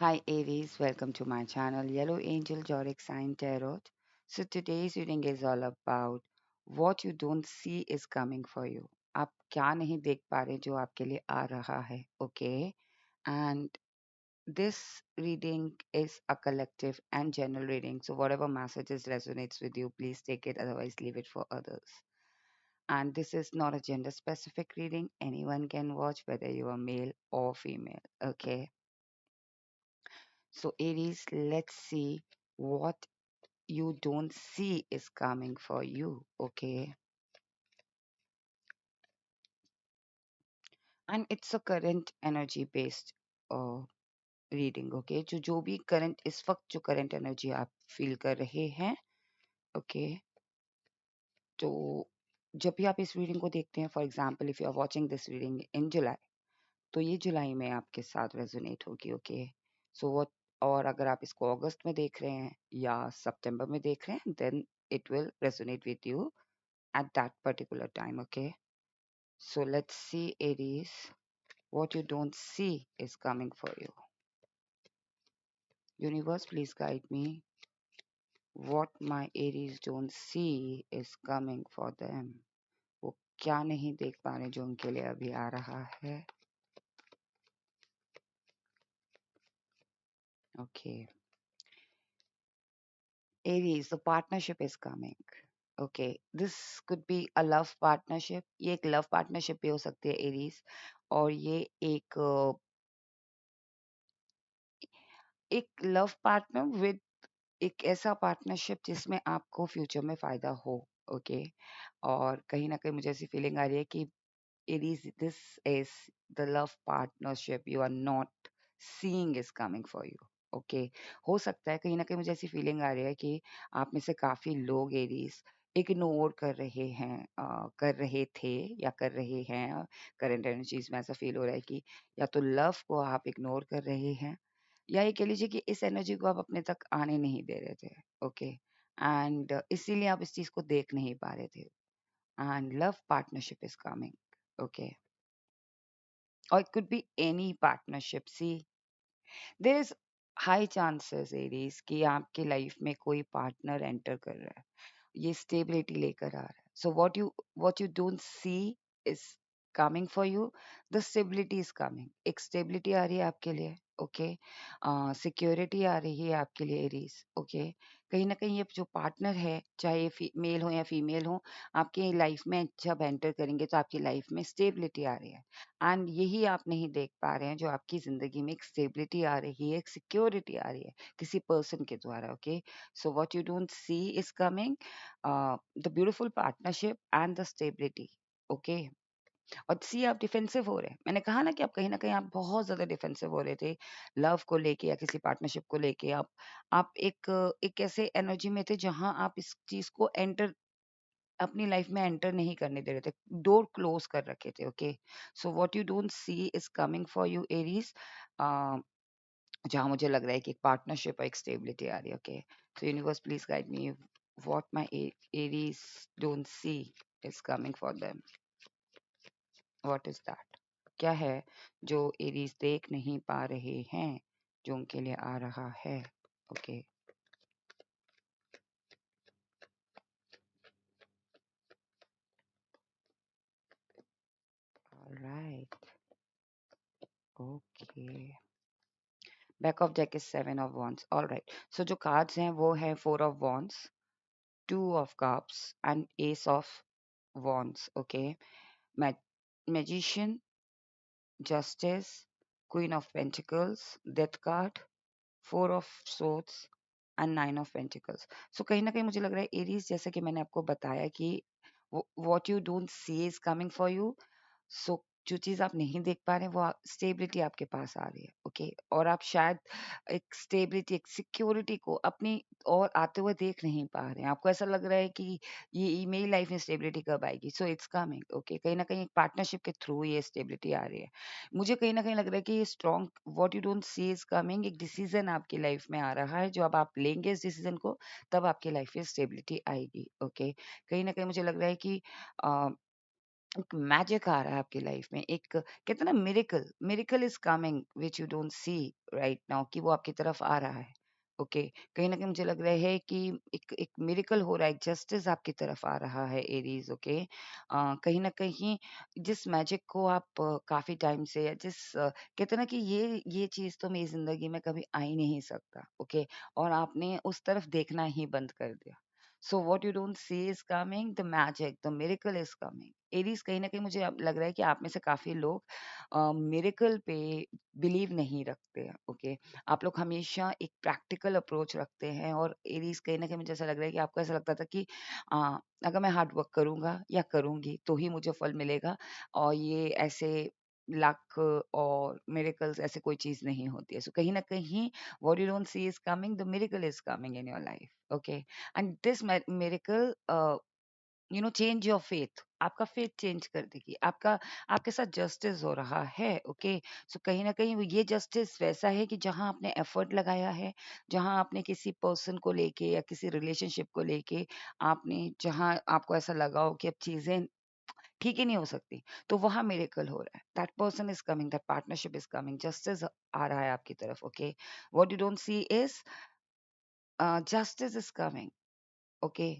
Hi Aries, welcome to my channel Yellow Angel Zodiac Sign Tarot. So today's reading is all about what you don't see is coming for you. आप क्या नहीं देख पा रहे जो आपके लिए आ रहा है, okay? And this reading is a collective and general reading. So whatever messages resonates with you, please take it. Otherwise, leave it for others. And this is not a gender specific reading. Anyone can watch, whether you are male or female, okay? So Aries, let's see what you don't see is coming for you, okay? And it's a current energy based uh, reading, okay? जो भी current इस वक्त जो current energy आप feel कर रहे हैं, okay? तो जब भी आप इस reading को देखते हैं, for example, if you are watching this reading in July, तो ये जुलाई में आपके साथ रेजोनेट होगी, ओके? सो व्हाट, और अगर आप इसको अगस्त में देख रहे हैं या सितंबर में देख रहे हैं, then it will resonate with you at that particular time, okay? So let's see, Aries, what you don't see is coming for you. Universe, please guide me. What my Aries don't see is coming for them. वो क्या नहीं देख पा रहे जो उनके लिए अभी आ रहा है. Okay. Aries, the partnership is coming. Okay, this could be a love partnership. ये एक love partnership भी हो सकती है Aries, और ये एक love partner with एक ऐसा पार्टनरशिप जिसमें आपको फ्यूचर में फायदा हो, ओके? और कहीं ना कहीं मुझे ऐसी फीलिंग आ रही है कि it is this is the love partnership you are not seeing is coming for you, okay? हो सकता है कहीं ना कहीं मुझे ऐसी फीलिंग आ रही है कि आप में से काफी लोग एरीज इग्नोर कर रहे हैं, कर रहे थे या कर रहे हैं. करंट एनर्जीज में ऐसा फील हो रहा है कि या तो लव को आप इग्नोर कर रहे हैं, या ये कह लीजिए कि इस एनर्जी को आप अपने तक आने नहीं दे रहे थे, ओके? एंड इसीलिए आप इस चीज को देख नहीं पा रहे थे. And love partnership is coming, okay? Or it could be any partnership. See, there is high chances, Aries, कि आपकी लाइफ में कोई पार्टनर एंटर कर रहा है, ये स्टेबिलिटी लेकर आ रहा है. So what you don't see is coming for you. The stability is coming. एक स्टेबिलिटी आ रही है आपके लिए, ओके? सिक्योरिटी आ रही है आपके लिए एरीज, ओके? कहीं ना कहीं ये जो पार्टनर है, चाहे मेल हो या फीमेल हो, आपकी लाइफ में जब एंटर करेंगे तो आपकी लाइफ में स्टेबिलिटी आ रही है. एंड यही आप नहीं देख पा रहे हैं जो आपकी जिंदगी में एक स्टेबिलिटी आ रही है, एक सिक्योरिटी आ रही है किसी पर्सन के द्वारा, okay? So what you don't see is coming, the beautiful partnership and the stability, okay? और सी आप डिफेंसिव हो रहे हैं. मैंने कहा ना कि आप कहीं ना कहीं आप बहुत ज्यादा डिफेंसिव हो रहे थे लव को लेके या किसी पार्टनरशिप को लेके. आप एक ऐसे एनर्जी में थे जहां आप इस चीज को एंटर अपनी लाइफ में एंटर नहीं करने दे रहे थे, डोर क्लोज कर रखे थे, okay? So what you don't see is coming for you Aries, जहां मुझे लग रहा है कि एक पार्टनरशिप और एक स्टेबिलिटी आ रही है, okay? So universe please guide me. What my Aries don't see is coming for them. What is that? क्या है जो एरीज देख नहीं पा रहे हैं जो उनके लिए आ रहा है, okay? Alright, okay. Back of deck is 7 of wands. All right, so जो कार्ड्स हैं वो है 4 of wands, 2 of cups and ace of wands, okay? Magician, justice, queen of pentacles, death card, 4 of swords and 9 of pentacles. सो कहीं ना कहीं मुझे लग रहा है एरीज, जैसे कि मैंने आपको बताया कि what you don't see is coming for you. So जो चीज आप नहीं देख पा रहे हैं वो स्टेबिलिटी आपके पास आ रही है, ओके? और आप शायद एक स्टेबिलिटी, एक सिक्योरिटी को अपनी और आते हुए देख नहीं पा रहे हैं. आपको ऐसा लग रहा है कि ये मेरी लाइफ में स्टेबिलिटी कब आएगी. So it's coming, okay? कहीं ना कहीं एक पार्टनरशिप के थ्रू ये स्टेबिलिटी आ रही है. मुझे कहीं ना कहीं लग रहा है कि ये strong what you don't see is coming, एक डिसीजन आपकी लाइफ में आ रहा है जो अब आप लेंगे इस डिसीजन को, तब आपकी लाइफ में स्टेबिलिटी आएगी, ओके? कहीं ना कहीं मुझे लग रहा है कि एक मैजिक आ रहा है आपकी लाइफ में, एक कहते हैं ना miracle, miracle is coming which you don't C right now, कि वो आपकी तरफ आ रहा है। ओके, कहीं ना कहीं मुझे लग रहा है कि एक एक मिरेकल हो रहा है, एक जस्टिस आपकी तरफ आ रहा है एरीज। ओके, कहीं ना कहीं जिस मैजिक को आप काफी टाइम से, या जिस कहते हैं ना कि ये चीज तो मेरी जिंदगी में कभी आ ही नहीं सकता। ओके, और आपने उस तरफ देखना ही बंद कर दिया। सो what you don't see is coming, the magic, the miracle is coming. Aries, कहीं ना कहीं मुझे अब लग रहा है कि आप में से काफी लोग मिरेकल पे बिलीव नहीं रखते हैं। ओके, आप लोग हमेशा एक प्रैक्टिकल अप्रोच रखते हैं, और एरीज कहीं ना कहीं मुझे ऐसा लग रहा है कि आपको ऐसा लगता था कि अगर मैं हार्ड वर्क करूंगा या करूंगी तो ही मुझे फल मिलेगा, और ये ऐसे लक और मिरेकल्स ऐसे कोई चीज नहीं होती है। सो कहीं ना कहीं what you don't see is coming, the miracle is coming in your life. Okay, and this miracle change your faith, आपका फेथ चेंज कर देगी, आपका आपके साथ जस्टिस हो रहा है। ओके, सो कहीं ना कहीं ये जस्टिस वैसा है कि जहां आपने एफर्ट लगाया है, जहां आपने किसी पर्सन को लेके या किसी रिलेशनशिप को लेके, आपने जहां आपको ऐसा लगा हो कि अब चीजें ठीक ही नहीं हो सकती, तो वहां मिरेकल हो रहा है। That person is coming, that partnership is coming, justice आ रहा है आपकी तरफ। Okay, what you don't see is justice is coming. Okay,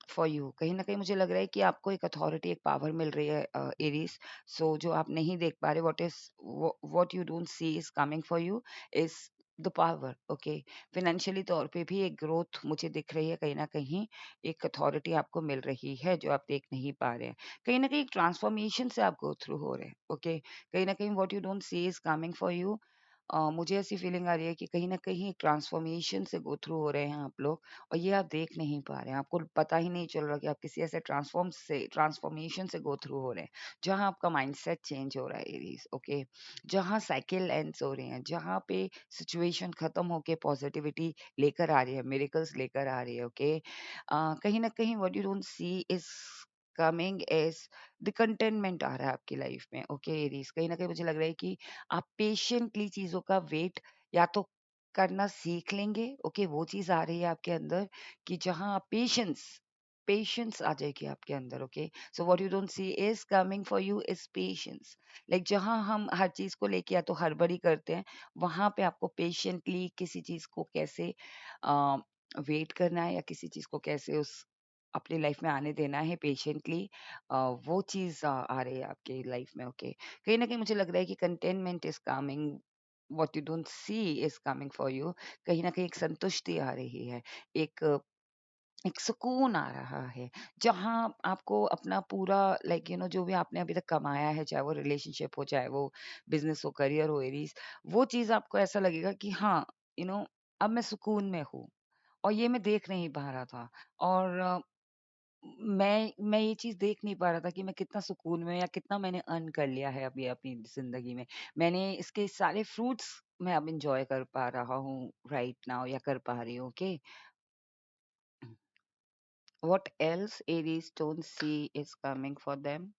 for you, कहीं ना कहीं मुझे लग रहा है कि आपको एक अथॉरिटी, एक पावर मिल रही है एरीज। सो जो आप नहीं देख पा रहे, what you don't see is coming for you is the power. Okay, financially तौर पे भी एक ग्रोथ मुझे दिख रही है, कहीं ना कहीं एक अथॉरिटी आपको मिल रही है जो आप देख नहीं पा रहे हैं। कहीं ना कहीं एक ट्रांसफॉर्मेशन से आप गो थ्रू हो रहे हैं। ओके, कहीं ना कहीं what you don't see is coming for you, मुझे ऐसी फीलिंग आ रही है कि कहीं न कहीं ट्रांसफ़ॉर्मेशन से गो थ्रू हो रहे हैं आप लोग, और ये आप देख नहीं पा रहे हैं। आपको पता ही नहीं चल रहा कि आप किसी ऐसे ट्रांसफ़ॉर्मेशन से गो थ्रू हो रहे हैं, जहाँ आपका माइंडसेट चेंज हो रहा है एरीज़। ओके, जहाँ साइकिल एंड्स हो रहे हैं, जहाँ पे सिचुएशन ख़त्म होके पॉज़िटिविटी लेकर आ रही है, मिरेकल्स लेकर आ रही है। ओके, कहीं न कहीं what you don't see is coming is the containment आ रहा है आपकी लाइफ़ में। ओके एरीज़, कहीं न कहीं मुझे लग रहा है कि आप पेशेंटली चीज़ों का वेट या तो करना सीख लेंगे। ओके, वो चीज़ आ रही है आपके अंदर कि जहाँ आप पेशेंस पेशेंस आ जाएगी आपके अंदर। Okay, so what you don't see is coming for you is patience. Like जहाँ हम हर चीज़ को लेके या तो हड़बड़ी करते हैं, वहां पे आपको पेशेंटली किसी चीज़ को कैसे वेट करना है, या किसी चीज़ को कैसे उस अपनी लाइफ में आने देना है पेशेंटली, वो चीज़ आ रही है आपके लाइफ में। ओके, कहीं ना कहीं मुझे लग रहा है कि containment is coming, what you don't see is coming for you. कहीं न कहीं एक संतुष्टि आ रही है, एक एक सुकून आ रहा है, जहाँ आपको अपना पूरा जो भी आपने अभी तक कमाया है, चाहे वो रिलेशनशिप हो, चाहे वो बिज़नेस हो, करियर हो एरीज़, वो चीज़ आपको ऐसा लगेगा कि हाँ, अब मैं सुकून में हूँ, और ये मैं देख नहीं पा रहा था। और मैं ये चीज़ देख नहीं पा रहा था कि मैं कितना सुकून में, या कितना मैंने अर्न कर लिया है अभी अपनी ज़िंदगी में। मैंने इसके सारे फ्रूट्स मैं अब एन्जॉय कर पा रहा हूँ राइट नाउ, या कर पा रही हूँ। Okay, what else Aries don't see is coming for them.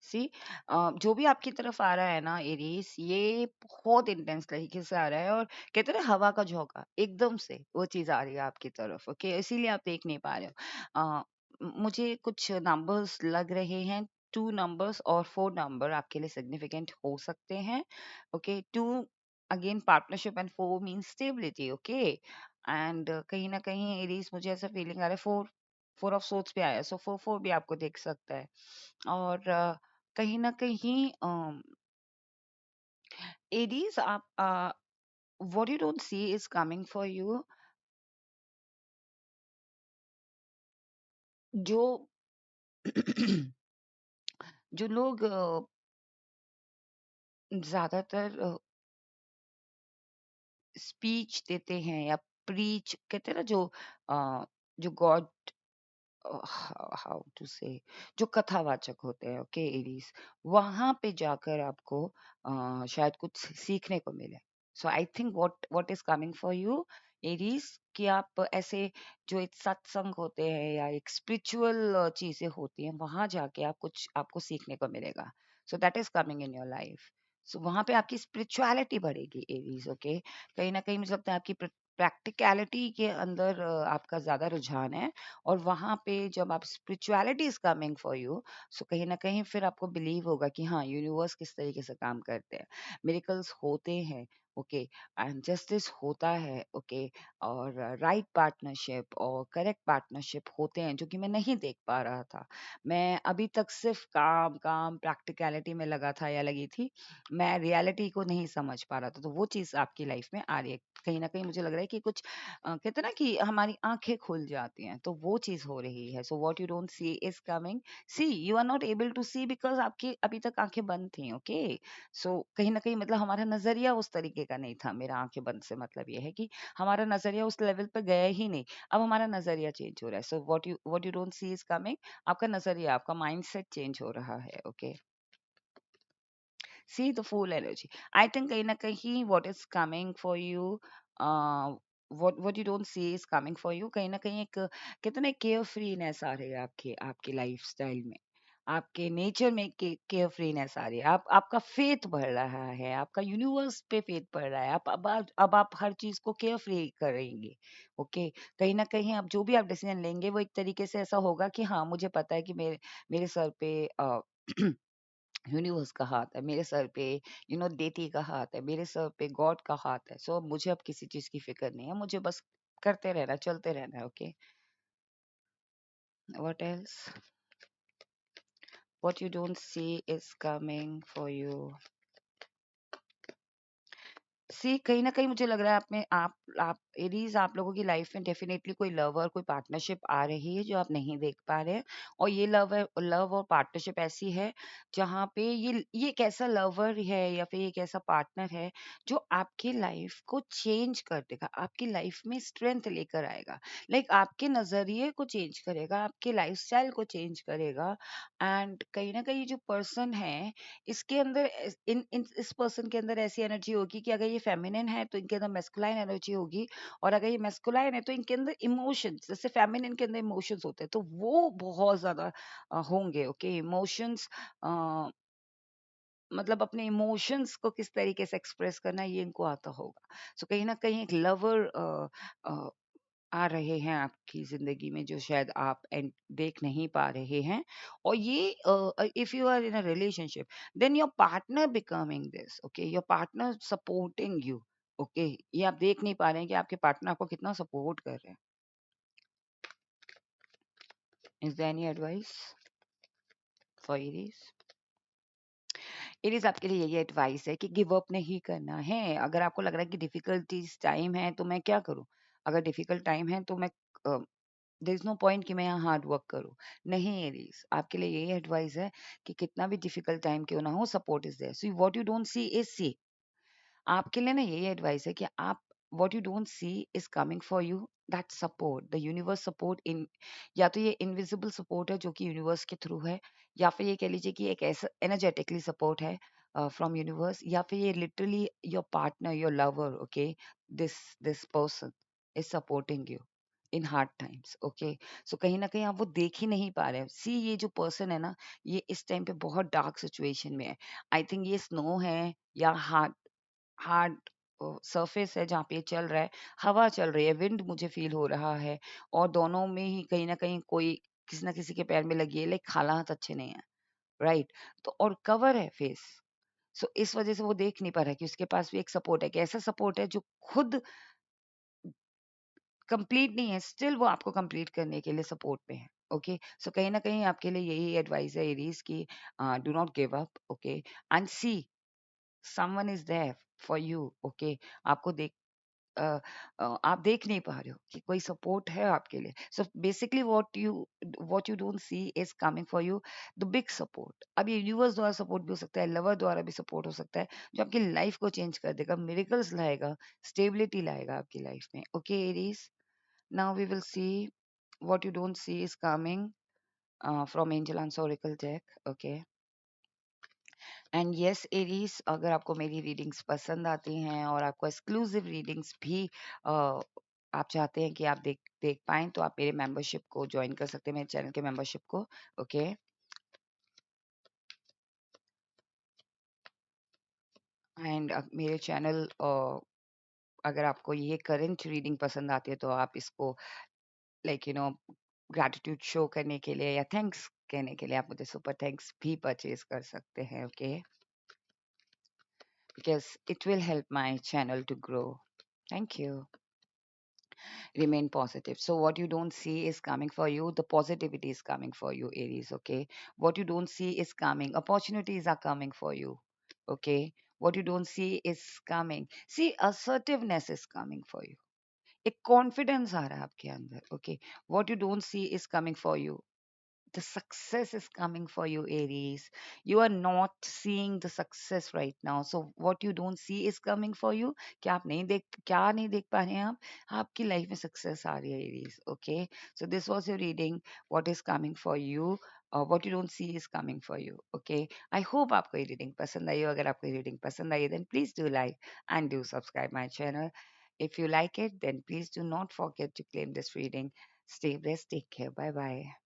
See, जो भी आपकी तरफ आ रहा है ना एरीज, ये बहुत इंटेंस तरीके से आ रहा है, और कहते हैं ना हवा का झोंका, एकदम से वो चीज आ रही है आपकी तरफ। ओके, इसीलिए आप देख नहीं पा रहे हो। मुझे कुछ नंबर्स लग रहे हैं, 2 नंबर्स और 4 नंबर आपके लिए सिग्निफिकेंट हो सकते हैं। Okay, 2 again partnership, and 4 mean stability. Okay, and कहीं ना कहीं एरीज मुझे ऐसा फीलिंग आ रहा है, 4 ऑफ सोर्ट्स पे आया, सो 4 भी आपको देख सकता है। और कहीं न कहीं एडीज़, आप what you don't see is coming for you, जो जो लोग ज़्यादातर स्पीच देते हैं, या प्रीच कहते हैं ना, जो गॉड, हाउ टू से, जो कथावाचक होते हैं। ओके एरीज, वहां पे जाकर आपको शायद कुछ सीखने को मिले। So I think what is coming for you Aries, कि आप ऐसे जो एक सत्संग होते हैं, या एक स्पिरिचुअल चीजें होती हैं, वहां जाके आप कुछ आपको सीखने को मिलेगा। So that is coming in your life. So वहां पे आपकी स्पिरिचुअलिटी बढ़ेगी एरीज। ओके, कहीं ना कहीं मुझे लगता है आपकी प्रैक्टिकलिटी के अंदर आपका ज़्यादा रुझान है, और वहाँ पे जब आप spirituality is coming for you, so कहीं न कहीं फिर आपको बिलीव होगा कि हाँ, यूनिवर्स किस तरीके से काम करते हैं। मिरेकल्स होते हैं, ओके, एंड जस्टिस होता है, ओके, और राइट पार्टनरशिप और करेक्ट पार्टनरशिप होते हैं, जो कि मैं नहीं देख पा रहा था। मैं अभी तक सिर्फ़ काम-काम प्रैक्टिकलिटी में लगा था या लगी थी। मैं रियलिटी को नहीं समझ पा रहा था, तो वो चीज़ आपकी लाइफ़ में आ रही है। कहीं न कहीं मुझे लग रहा है कि कुछ कहते हैं ना कि हमारी आँखें खुल जाती हैं, तो वो चीज़ हो रही है। So what you don't see is coming. See you are not able to see because आपकी अभी तक आँखें बंद थी, ओके? सो कहीं न कहीं मतलब हमारा नज़रिया उस तरीके का नहीं था। मेरा आँखें बंद से मतलब ये है कि हमारा नज़रिया उस लेवल पे गया ही नहीं। अब हमारा नज़रिया चेंज हो रहा है। So what you don't see is coming, आपका नज़रिया, आपका माइंडसेट चेंज हो रहा है, okay? See the full energy. I think कहीं ना कहीं what is coming for you, uh, what you don't see is coming for you, कहीं ना कहीं एक कितना केयर फ्रीनेस आ रही है आपके आपके लाइफ स्टाइल में, आपके नेचर में केयर फ्रीनेस आ रही है, आप आपका फेथ बढ़ रहा है, आपका यूनिवर्स पे फेथ बढ़ रहा है, अब आप हर चीज को केयर फ्री करेंगे, ओके? कहीं ना कहीं आप जो भी आप डिसीजन लेंगे वो एक तरीके से ऐसा होगा कि हाँ, मुझे पता है कि मेरे मेरे सर पे यूनिवर्स का हाथ है, मेरे सर पे देती का हाथ है, मेरे सर पे गॉड का हाथ है। सो मुझे अब किसी चीज की फिक्र नहीं है, मुझे बस करते रहना, चलते रहना है, okay? What else, what you don't see is coming for you. See कहीं न कहीं मुझे लग रहा है आप एरीज़, आप लोगों की लाइफ में डेफ़िनेटली कोई लव और कोई पार्टनरशिप आ रही है जो आप नहीं देख पा रहे हैं। और ये लव और पार्टनरशिप ऐसी है जहाँ पे ये एक ऐसा लवर है या फिर एक ऐसा पार्टनर है जो आपकी लाइफ को चेंज कर देगा, आपकी लाइफ में स्ट्रेंथ लेकर आएगा। लाइक आपके नज़रिए को चेंज करेगा, आपके लाइफ़स्टाइल को चेंज करेगा। एंड कहीं न कहीं जो पर्सन है, इसके अंदर इस पर्सन के अंदर ऐसी एनर्जी होगी कि अगर ये फेमिनिन है तो इनके अंदर मैस्कुलाइन एनर्जी होगी, और अगर ये मैस्कुलाइन है तो इनके अंदर इमोशंस, जैसे फेमिनिन के अंदर इमोशंस होते हैं तो वो बहुत ज्यादा होंगे, ओके? इमोशंस, मतलब अपने इमोशंस को किस तरीके से एक्सप्रेस करना है, ये इनको आता होगा। सो कहीं ना कहीं एक लवर आ रहे हैं आपकी ज़िंदगी में जो शायद आप देख नहीं पा रहे हैं। और ये if you are in a relationship, then your partner becoming this, okay? Your partner supporting you, okay? ये आप देख नहीं पा रहे हैं कि आपके पार्टनर आपको कितना सपोर्ट कर रहे हैं। Is there any advice for it? It आपके लिए यही एडवाइस है कि गिव अप नहीं करना है। अगर आपको लग रहा है कि डिफिकल्टीज टाइम है तो मैं क्या करूं, अगर डिफिकल्ट टाइम है तो मैं देयर इज नो पॉइंट कि मैं यहाँ हार्ड वर्क करूँ। नहीं एरीज, आपके लिए यही एडवाइस है कि कितना भी डिफिकल्ट टाइम क्यों ना हो, support is there. So what you don't see is see. आपके लिए ना यही एडवाइस है कि आप what you don't see is coming for you, that support, the universe support in, या तो ये इनविजिबल सपोर्ट है जो कि यूनिवर्स के थ्रू है, या फिर ये कह लीजिए कि एक ऐसा एनर्जेटिकली सपोर्ट है फ्रॉम यूनिवर्स, या फिर ये literally your partner, your lover, okay, this this person is supporting you in hard times, okay? So कहीं ना कहीं आप वो देख ही नहीं पा रहे हैं। सी ये जो पर्सन है ना, ये इस टाइम पे बहुत डार्क सिचुएशन में है। आई थिंक ये स्नो है या हार्ड हार्ड सरफेस है जहाँ पे ये चल रहा है, हवा चल रही है, विंड मुझे फ़ील हो रहा है, और दोनों में ही कहीं न कहीं कोई किसी न किसी के पैर में लगी है, लाइक हालात अच्छे नहीं हैं, राइट? तो और कवर है फेस, सो इस वज़ह से वो देख नहीं पा रहा है कि उसके पास भी एक सपोर्ट है, कि ऐसा सपोर्ट है जो खुद कंप्लीट नहीं है, स्टिल वो आपको कंप्लीट करने के लिए सपोर्ट में है, ओके? सो कहीं न कहीं आपके लिए यही एडवाइस है एरीज़ की, do not give up, okay? And see someone is there for you, okay? आपको अ आप देख नहीं पा रहे हो कि कोई सपोर्ट है आपके लिए। So basically what you don't see is coming for you, the big support. अब ये यूनिवर्स द्वारा सपोर्ट भी हो सकता है, लवर द्वारा भी सपोर्ट हो सकता है, जो आपकी लाइफ को चेंज कर देगा, मिरेकल्स लाएगा, स्टेबिलिटी लाएगा आपकी लाइफ में, okay Aries? Now we will see what you don't see is coming from angel answer oracle deck, okay? And yes Aries, अगर आपको मेरी रीडिंग्स पसंद आती हैं और आपको एक्सक्लूसिव रीडिंग्स भी आप चाहते हैं कि आप देख देख पाएं, तो आप मेरे मेंबरशिप को ज्वाइन कर सकते हैं, मेरे चैनल के मेंबरशिप को, ओके? एंड मेरे चैनल अगर आपको ये करंट रीडिंग पसंद आती है तो आप इसको लाइक ग्रैटिट्यूड शो करने के लिए या थैंक्स कहने के लिए आप मुझे सुपर थैंक्स भी परचेज कर सकते हैं, okay, because it will help my channel to grow. Thank you. Remain positive. So what you don't see is coming for you. The positivity is coming for you, Aries. Okay. What you don't see is coming. Opportunities are coming for you. Okay. What you don't see is coming. See, assertiveness is coming for you. एक confidence आ रहा है आपके अंदर, okay, what you don't see is coming for you. The success is coming for you, Aries. You are not seeing the success right now. So what you don't see is coming for you. क्या नहीं देख पा रहे हैं आप? आपकी life में success आ रही है, Aries. Okay. So this was your reading. What is coming for you? What you don't see is coming for you. Okay. I hope आपको ये reading पसंद आई हो. अगर आपको ये reading पसंद आई है, then please do like and do subscribe my channel. If you like it, then please do not forget to claim this reading. Stay blessed. Take care. Bye bye.